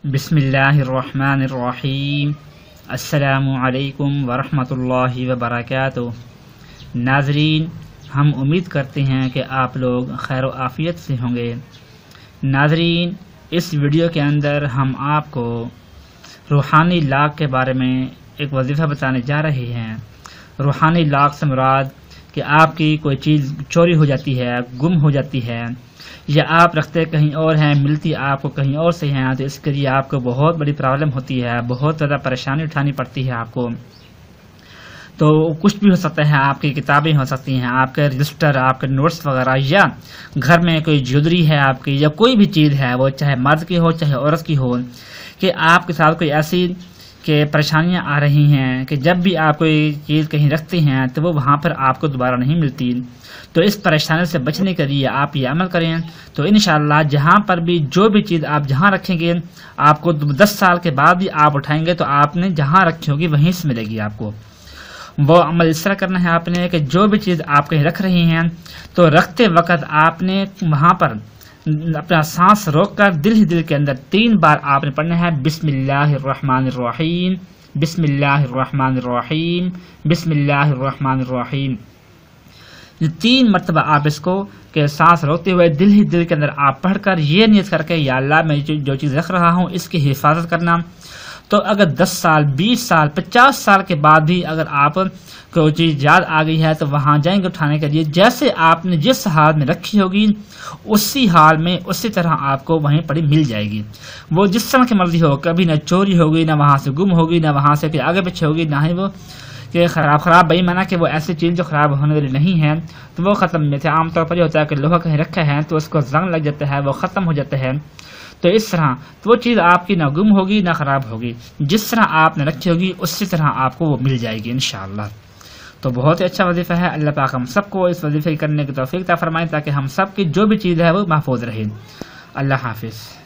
बिस्मिल्लाहिर्रहमानिर्रहीम। अस्सलामु अलैकुम वरहमतुल्लाहि वबरकातुहू। नाज़रीन, हम उम्मीद करते हैं कि आप लोग खैर व आफ़ियत से होंगे। नाज़रीन, इस वीडियो के अंदर हम आपको रूहानी लाक के बारे में एक वजीफ़ा बताने जा रहे हैं। रूहानी लाक से मुराद कि आपकी कोई चीज़ चोरी हो जाती है, गुम हो जाती है, या आप रखते कहीं और हैं, मिलती आपको कहीं और से हैं, तो इसके लिए आपको बहुत बड़ी प्रॉब्लम होती है, बहुत ज़्यादा परेशानी उठानी पड़ती है आपको। तो कुछ भी हो सकता है, आपकी किताबें हो सकती हैं, आपके रजिस्टर, आपके नोट्स वगैरह, या घर में कोई ज्वेलरी है आपकी, या कोई भी चीज़ है, वो चाहे मर्द की हो चाहे औरत की हो, कि आपके साथ कोई ऐसी कि परेशानियां आ रही हैं कि जब भी आप कोई चीज़ कहीं रखते हैं तो वो वहाँ पर आपको दोबारा नहीं मिलती। तो इस परेशानी से बचने के लिए आप ये अमल करें, तो इंशाअल्लाह जहाँ पर भी जो भी चीज़ आप जहाँ रखेंगे, आपको 10 साल के बाद भी आप उठाएंगे तो आपने जहाँ रखी होगी वहीं से मिलेगी आपको। वो अमल इस तरह करना है आपने कि जो भी चीज़ आप कहीं रख रही हैं, तो रखते वक्त आपने वहाँ पर अपना सांस रोककर दिल ही दिल के अंदर 3 बार आपने पढ़ना है, बिस्मिल्लाहिर्रहमानिर्रहीम, बिस्मिल्लाहिर्रहमानिर्रहीम, बिस्मिल्लाहिर्रहमानिर्रहीम। 3 मरतबा आप इसको के सांस रोकते हुए दिल ही दिल के अंदर आप पढ़कर ये नियत करके, या अल्लाह मैं जो चीज़ रख रहा हूँ इसकी हिफाजत करना। तो अगर 10 साल, 20 साल, 50 साल के बाद भी अगर आप कोई चीज़ याद आ गई है तो वहाँ जाएंगे उठाने के लिए, जैसे आपने जिस हाल में रखी होगी उसी हाल में उसी तरह आपको वहीं पड़ी मिल जाएगी। वो जिस तरह की मर्जी हो, कभी ना चोरी होगी, ना वहाँ से गुम होगी, ना वहाँ से आगे पीछे होगी, ना ही वो कि ख़राब बेईमाना कि वो ऐसी चीज़ जो ख़राब होने वाली नहीं है तो वो ख़त्म नहीं थे। आमतौर पर ये होता है कि लोहा कहीं रखा है तो उसको जंग लग जाता है, वो ख़त्म हो जाता है। तो इस तरह तो वो चीज़ आपकी ना गुम होगी ना ख़राब होगी, जिस तरह आपने रखी होगी उसी तरह आपको वो मिल जाएगी इंशाअल्लाह। तो बहुत ही अच्छा वजीफ़ा है। अल्लाह पाक हम सबको इस वजीफ़े करने की तौफीक अता फरमाए ताकि हम सब की जो भी चीज़ है वो महफूज रहे। अल्लाह हाफिज़।